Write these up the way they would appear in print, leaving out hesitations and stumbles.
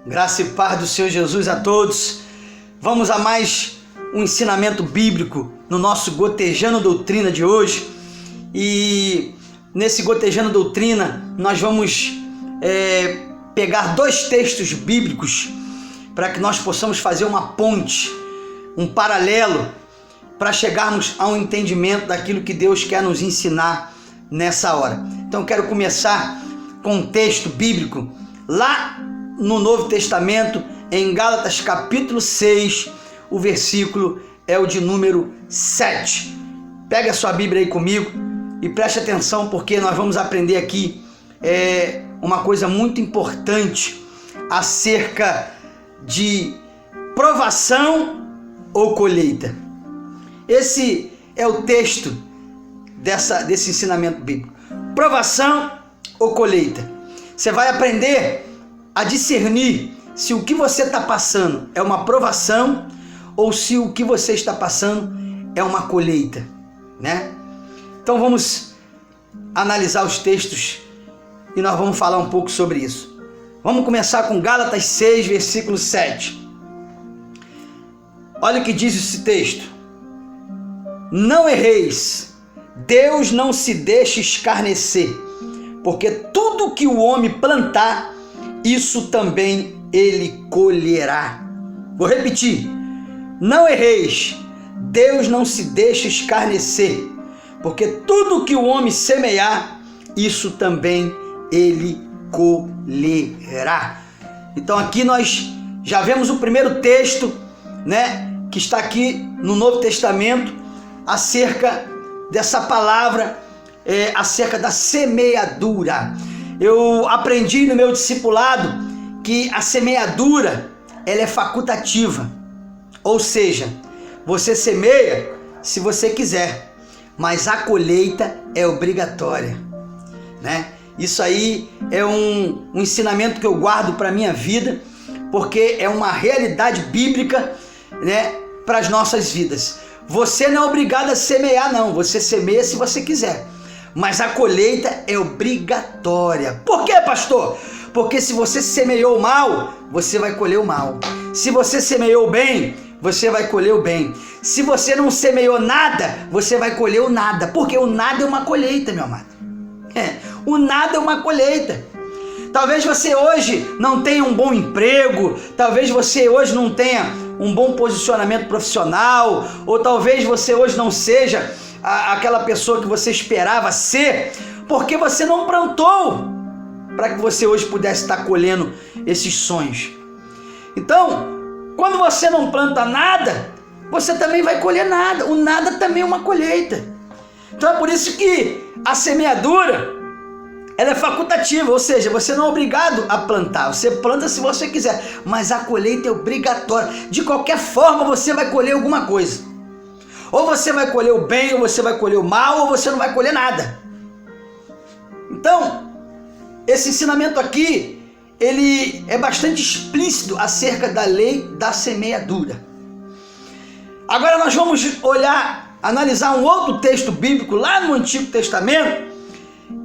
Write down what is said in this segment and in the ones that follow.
Graça e paz do Senhor Jesus a todos. Vamos a mais um ensinamento bíblico no nosso Gotejando Doutrina de hoje. E nesse Gotejando Doutrina nós vamos pegar dois textos bíblicos para que nós possamos fazer uma ponte, um paralelo, para chegarmos a um entendimento daquilo que Deus quer nos ensinar nessa hora. Então quero começar com um texto bíblico lá no Novo Testamento, em Gálatas capítulo 6, o versículo é o de número 7. Pega a sua Bíblia aí comigo e preste atenção, porque nós vamos aprender aqui uma coisa muito importante acerca de provação ou colheita. Esse é o texto desse ensinamento bíblico. Provação ou colheita. Você vai aprender a discernir se o que você está passando é uma provação ou se o que você está passando é uma colheita, né? Então vamos analisar os textos e nós vamos falar um pouco sobre isso. Vamos começar com Gálatas 6, versículo 7. Olha o que diz esse texto. Não erreis, Deus não se deixa escarnecer, porque tudo que o homem plantar, isso também ele colherá. Vou repetir. Não erreis, Deus não se deixa escarnecer, porque tudo que o homem semear, isso também ele colherá. Então aqui nós já vemos o primeiro texto, né, que está aqui no Novo Testamento, acerca dessa palavra, acerca da semeadura. Eu aprendi no meu discipulado que a semeadura ela é facultativa, ou seja, você semeia se você quiser, mas a colheita é obrigatória, né? Isso aí é um ensinamento que eu guardo para a minha vida, porque é uma realidade bíblica, né, para as nossas vidas. Você não é obrigado a semear, não. Você semeia se você quiser, mas a colheita é obrigatória. Por quê, pastor? Porque se você semeou mal, você vai colher o mal. Se você semeou bem, você vai colher o bem. Se você não semeou nada, você vai colher o nada. Porque o nada é uma colheita, meu amado. O nada é uma colheita. Talvez você hoje não tenha um bom emprego, talvez você hoje não tenha um bom posicionamento profissional, ou talvez você hoje não seja aquela pessoa que você esperava ser, porque você não plantou para que você hoje pudesse estar colhendo esses sonhos. Então, quando você não planta nada, você também vai colher nada. O nada também é uma colheita. Então é por isso que a semeadura ela é facultativa, ou seja, você não é obrigado a plantar, você planta se você quiser, mas a colheita é obrigatória. De qualquer forma você vai colher alguma coisa. Ou você vai colher o bem, ou você vai colher o mal, ou você não vai colher nada. Então, esse ensinamento aqui, ele é bastante explícito acerca da lei da semeadura. Agora nós vamos analisar um outro texto bíblico lá no Antigo Testamento,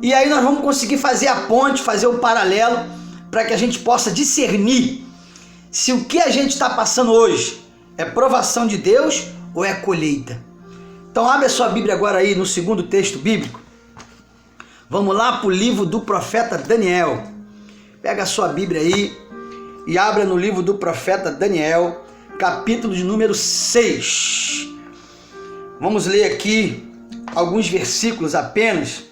e aí nós vamos conseguir fazer a ponte, fazer o paralelo, para que a gente possa discernir se o que a gente está passando hoje é provação de Deus ou é colheita. Então abre a sua Bíblia agora aí no segundo texto bíblico. Vamos lá para o livro do profeta Daniel. Pega a sua Bíblia aí e abra no livro do profeta Daniel, capítulo de número 6. Vamos ler aqui alguns versículos apenas.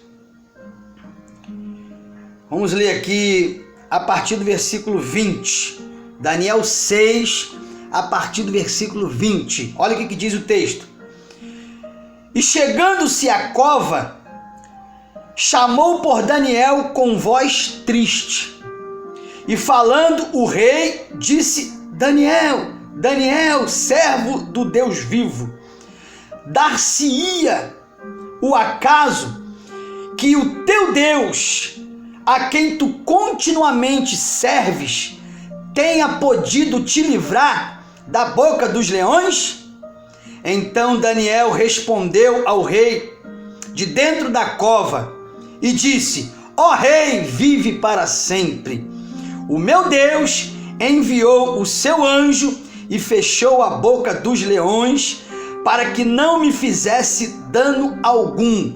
Vamos ler aqui a partir do versículo 20. Daniel 6, a partir do versículo 20. Olha o que diz o texto. E chegando-se à cova, chamou por Daniel com voz triste. E falando o rei, disse: Daniel, Daniel, servo do Deus vivo, dar-se-ia o acaso que o teu Deus, a quem tu continuamente serves, tenha podido te livrar da boca dos leões? Então Daniel respondeu ao rei de dentro da cova e disse: Ó rei, vive para sempre. O meu Deus enviou o seu anjo e fechou a boca dos leões, para que não me fizesse dano algum,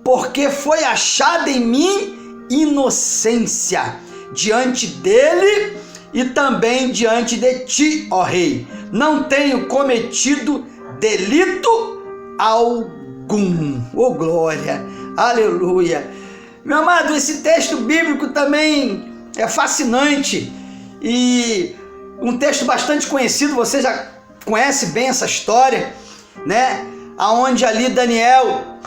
porque foi achada em mim inocência diante dele e também diante de ti, ó rei. Não tenho cometido delito algum. Oh, glória, aleluia. Meu amado, esse texto bíblico também é fascinante e um texto bastante conhecido, você já conhece bem essa história, né? Aonde ali Daniel,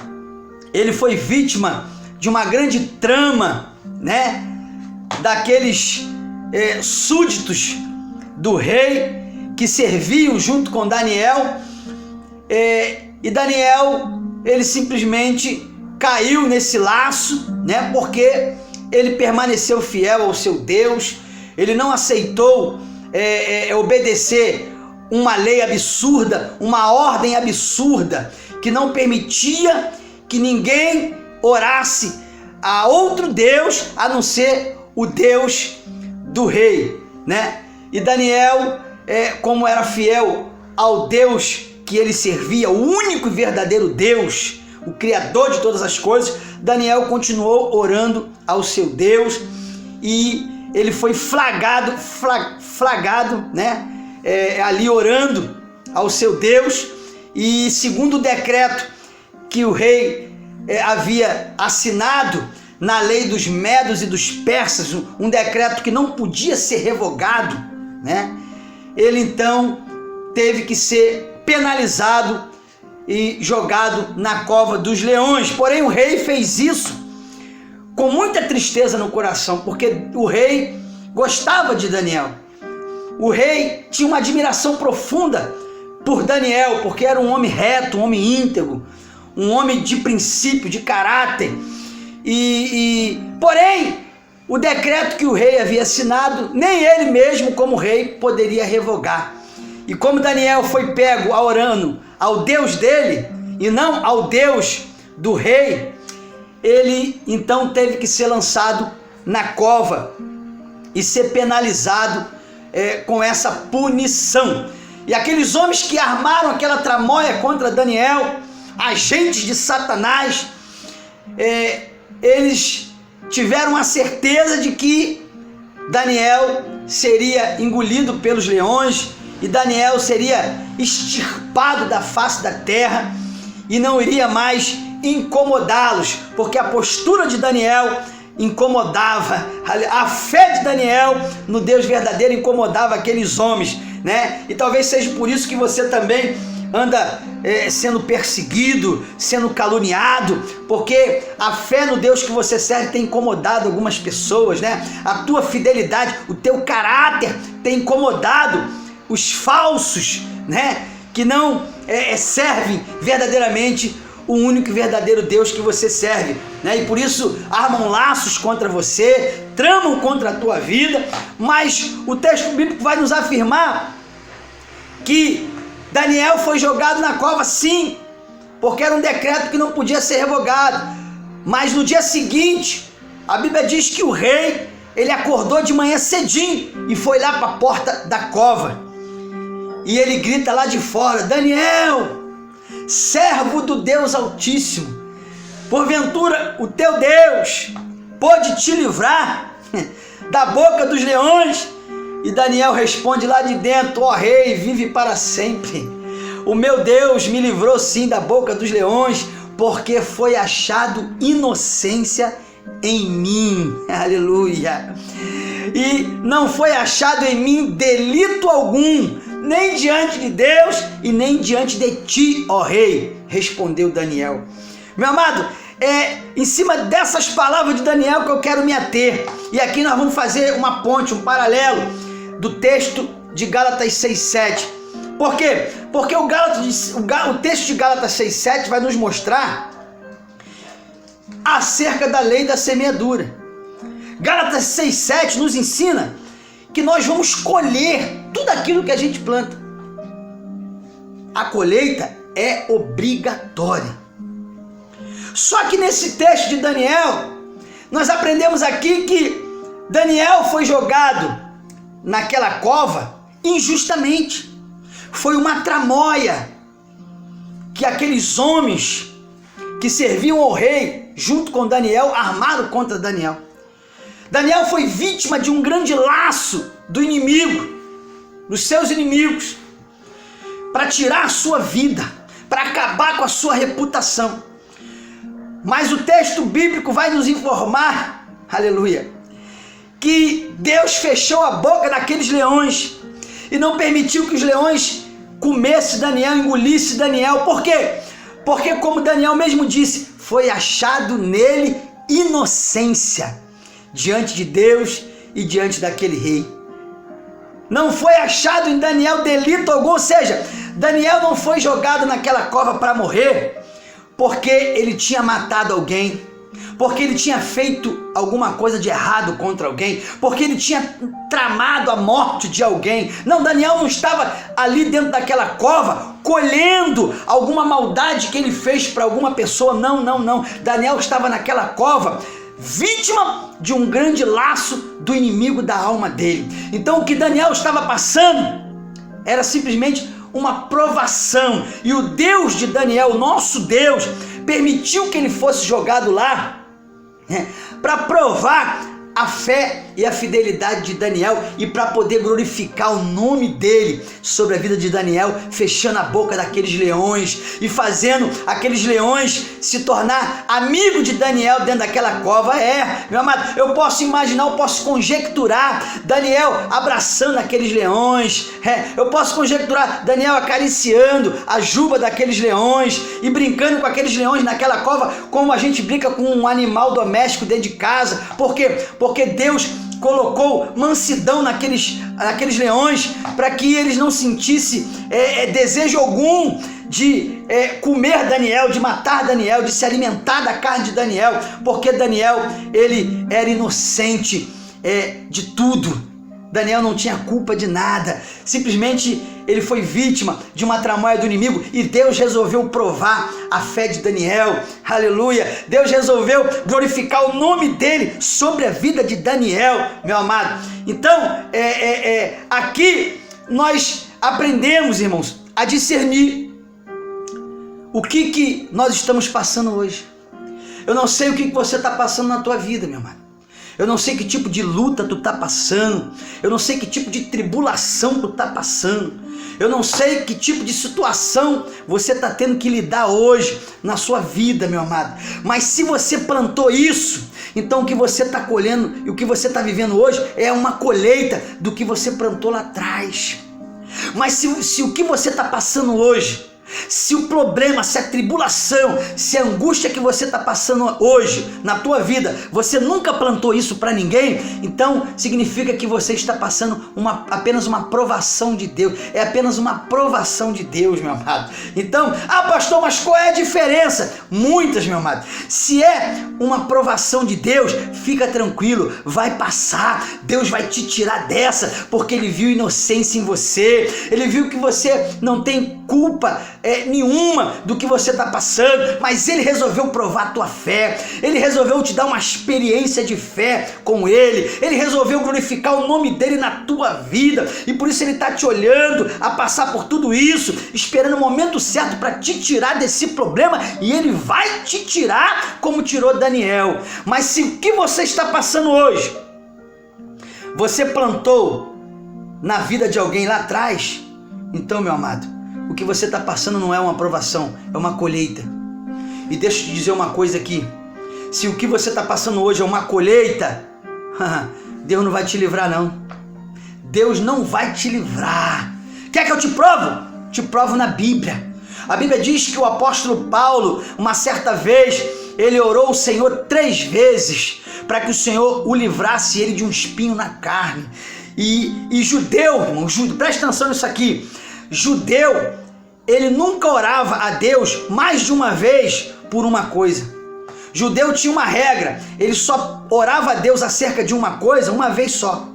ele foi vítima de uma grande trama, né? Daqueles súditos do rei que serviam junto com Daniel, e Daniel, ele simplesmente caiu nesse laço, né? Porque ele permaneceu fiel ao seu Deus, ele não aceitou obedecer uma lei absurda, uma ordem absurda, que não permitia que ninguém orasse a outro Deus a não ser o Deus do rei, né? E Daniel, como era fiel ao Deus que ele servia, o único e verdadeiro Deus, o Criador de todas as coisas, Daniel continuou orando ao seu Deus e ele foi flagrado, né? Ali orando ao seu Deus, e segundo o decreto que o rei havia assinado na lei dos medos e dos persas, um decreto que não podia ser revogado, né? Ele então teve que ser penalizado e jogado na cova dos leões. Porém, o rei fez isso com muita tristeza no coração, porque o rei gostava de Daniel. O rei tinha uma admiração profunda por Daniel, porque era um homem reto, um homem íntegro, um homem de princípio, de caráter. Porém, o decreto que o rei havia assinado, nem ele mesmo, como rei, poderia revogar. E como Daniel foi pego orando ao Deus dele e não ao Deus do rei, ele então teve que ser lançado na cova e ser penalizado com essa punição. E aqueles homens que armaram aquela tramóia contra Daniel, agentes de Satanás, eles tiveram a certeza de que Daniel seria engolido pelos leões e Daniel seria extirpado da face da terra e não iria mais incomodá-los, porque a postura de Daniel incomodava, a fé de Daniel no Deus verdadeiro incomodava aqueles homens, né? E talvez seja por isso que você também anda sendo perseguido, sendo caluniado, porque a fé no Deus que você serve tem incomodado algumas pessoas, né? A tua fidelidade, o teu caráter tem incomodado os falsos, né? Que não servem verdadeiramente o único e verdadeiro Deus que você serve, né? E por isso armam laços contra você, tramam contra a tua vida, mas o texto bíblico vai nos afirmar que Daniel foi jogado na cova, sim, porque era um decreto que não podia ser revogado. Mas no dia seguinte, a Bíblia diz que o rei, ele acordou de manhã cedinho e foi lá para a porta da cova. E ele grita lá de fora: Daniel, servo do Deus Altíssimo, porventura o teu Deus pode te livrar da boca dos leões? E Daniel responde lá de dentro: ó rei, vive para sempre. O meu Deus me livrou sim da boca dos leões, porque foi achado inocência em mim. Aleluia. E não foi achado em mim delito algum, nem diante de Deus e nem diante de ti, ó rei, respondeu Daniel. Meu amado, em cima dessas palavras de Daniel que eu quero me ater. E aqui nós vamos fazer uma ponte, um paralelo do texto de Gálatas 6,7. Por quê? Porque o texto de Gálatas 6,7 vai nos mostrar acerca da lei da semeadura. Gálatas 6,7 nos ensina que nós vamos colher tudo aquilo que a gente planta. A colheita é obrigatória. Só que nesse texto de Daniel, nós aprendemos aqui que Daniel foi jogado naquela cova injustamente. Foi uma tramóia que aqueles homens que serviam ao rei, junto com Daniel, armaram contra Daniel. Daniel foi vítima de um grande laço do inimigo, dos seus inimigos, para tirar a sua vida, para acabar com a sua reputação. Mas o texto bíblico vai nos informar, aleluia, que Deus fechou a boca daqueles leões e não permitiu que os leões comessem Daniel, engolissem Daniel. Por quê? Porque, como Daniel mesmo disse, foi achado nele inocência diante de Deus e diante daquele rei. Não foi achado em Daniel delito algum, ou seja, Daniel não foi jogado naquela cova para morrer porque ele tinha matado alguém, porque ele tinha feito alguma coisa de errado contra alguém, porque ele tinha tramado a morte de alguém. Não, Daniel não estava ali dentro daquela cova colhendo alguma maldade que ele fez para alguma pessoa. Não. Daniel estava naquela cova vítima de um grande laço do inimigo da alma dele. Então o que Daniel estava passando era simplesmente uma provação, e o Deus de Daniel, o nosso Deus, permitiu que ele fosse jogado lá, para provar a fé e a fidelidade de Daniel e para poder glorificar o nome dele sobre a vida de Daniel, fechando a boca daqueles leões e fazendo aqueles leões se tornar amigo de Daniel dentro daquela cova. Meu amado, eu posso imaginar, eu posso conjecturar Daniel abraçando aqueles leões, eu posso conjecturar Daniel acariciando a juba daqueles leões e brincando com aqueles leões naquela cova, como a gente brinca com um animal doméstico dentro de casa. Por quê? Porque Deus colocou mansidão naqueles leões, para que eles não sentissem desejo algum de comer Daniel, de matar Daniel, de se alimentar da carne de Daniel, porque Daniel, ele era inocente de tudo. Daniel não tinha culpa de nada, simplesmente ele foi vítima de uma tramóia do inimigo, e Deus resolveu provar a fé de Daniel, aleluia. Deus resolveu glorificar o nome dele sobre a vida de Daniel, meu amado. Então, aqui nós aprendemos, irmãos, a discernir o que nós estamos passando hoje. Eu não sei o que você está passando na tua vida, meu amado. Eu não sei que tipo de luta tu está passando. Eu não sei que tipo de tribulação tu está passando. Eu não sei que tipo de situação você está tendo que lidar hoje na sua vida, meu amado. Mas se você plantou isso, então o que você está colhendo e o que você está vivendo hoje é uma colheita do que você plantou lá atrás. Mas se o que você está passando hoje, se o problema, se a tribulação, se a angústia que você está passando hoje na tua vida, você nunca plantou isso para ninguém, então significa que você está passando apenas uma provação de Deus. É apenas uma provação de Deus, meu amado. Então, pastor, mas qual é a diferença? Muitas, meu amado. Se é uma provação de Deus, fica tranquilo, vai passar. Deus vai te tirar dessa, porque Ele viu inocência em você. Ele viu que você não tem culpa nenhuma do que você está passando, mas Ele resolveu provar a tua fé. Ele resolveu te dar uma experiência de fé com Ele. Ele resolveu glorificar o nome dEle na tua vida, e por isso Ele está te olhando a passar por tudo isso, esperando o momento certo para te tirar desse problema, e Ele vai te tirar como tirou Daniel. Mas se o que você está passando hoje, você plantou na vida de alguém lá atrás, então, meu amado, o que você está passando não é uma aprovação, é uma colheita. E deixa eu te dizer uma coisa aqui: se o que você está passando hoje é uma colheita, Deus não vai te livrar, não. Deus não vai te livrar. Quer que eu te provo? Te provo na Bíblia. A Bíblia diz que o apóstolo Paulo, uma certa vez, ele orou ao Senhor 3 vezes para que o Senhor o livrasse ele de um espinho na carne. E judeu, irmão, presta atenção nisso aqui. Judeu, ele nunca orava a Deus mais de uma vez por uma coisa. Judeu tinha uma regra: ele só orava a Deus acerca de uma coisa uma vez só.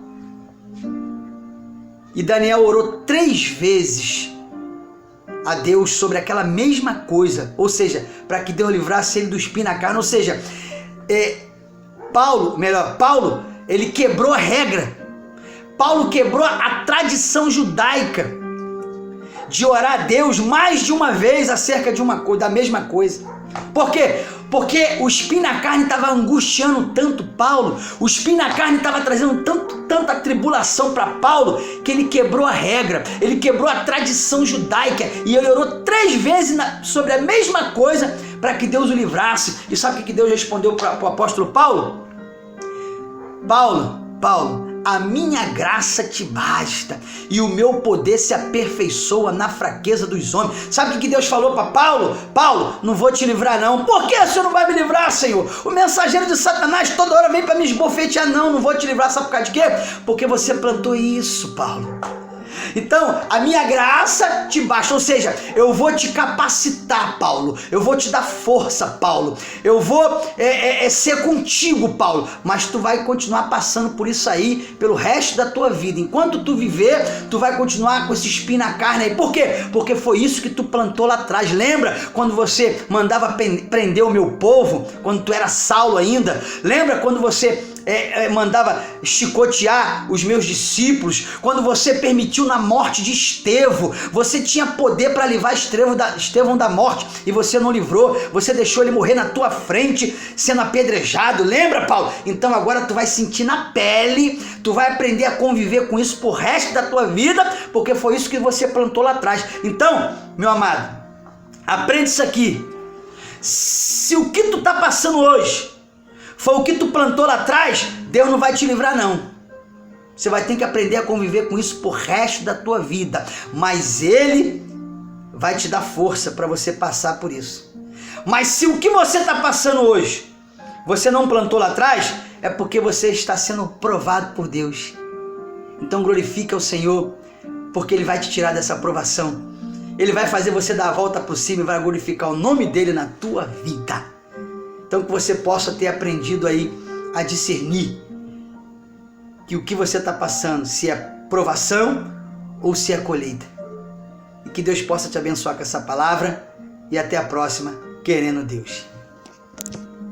E Daniel orou 3 vezes a Deus sobre aquela mesma coisa, ou seja, para que Deus livrasse ele do espinho na carne. Ou seja, Paulo, ele quebrou a regra Paulo quebrou a tradição judaica de orar a Deus mais de uma vez acerca de uma coisa, da mesma coisa. Por quê? Porque o espinho na carne estava angustiando tanto Paulo, o espinho na carne estava trazendo tanta tribulação para Paulo, que ele quebrou a regra, ele quebrou a tradição judaica, e ele orou 3 vezes sobre a mesma coisa para que Deus o livrasse. E sabe o que Deus respondeu para o apóstolo Paulo? Paulo, a minha graça te basta e o meu poder se aperfeiçoa na fraqueza dos homens. Sabe o que Deus falou para Paulo? Paulo, não vou te livrar não. Por que o Senhor não vai me livrar, Senhor? O mensageiro de Satanás toda hora vem para me esbofetear. Não vou te livrar. Sabe por causa de quê? Porque você plantou isso, Paulo. Então, a minha graça te basta, ou seja, eu vou te capacitar, Paulo, eu vou te dar força, Paulo, eu vou ser contigo, Paulo, mas tu vai continuar passando por isso aí, pelo resto da tua vida. Enquanto tu viver, tu vai continuar com esse espinho na carne aí. Por quê? Porque foi isso que tu plantou lá atrás. Lembra quando você mandava prender o meu povo, quando tu era Saulo ainda? Lembra quando você mandava chicotear os meus discípulos, quando você permitiu na morte de Estevão? Você tinha poder para livrar Estevão da morte e você não livrou, você deixou ele morrer na tua frente sendo apedrejado. Lembra, Paulo? Então agora tu vai sentir na pele, tu vai aprender a conviver com isso pro resto da tua vida, porque foi isso que você plantou lá atrás. Então, meu amado, aprende isso aqui. Se o que tu tá passando hoje foi o que tu plantou lá atrás, Deus não vai te livrar não. Você vai ter que aprender a conviver com isso por resto da tua vida. Mas Ele vai te dar força para você passar por isso. Mas se o que você está passando hoje, você não plantou lá atrás, é porque você está sendo provado por Deus. Então glorifica o Senhor, porque Ele vai te tirar dessa provação. Ele vai fazer você dar a volta por cima e vai glorificar o nome dEle na tua vida. Então que você possa ter aprendido aí a discernir que o que você está passando, se é provação ou se é colheita. E que Deus possa te abençoar com essa palavra. E até a próxima, querendo Deus.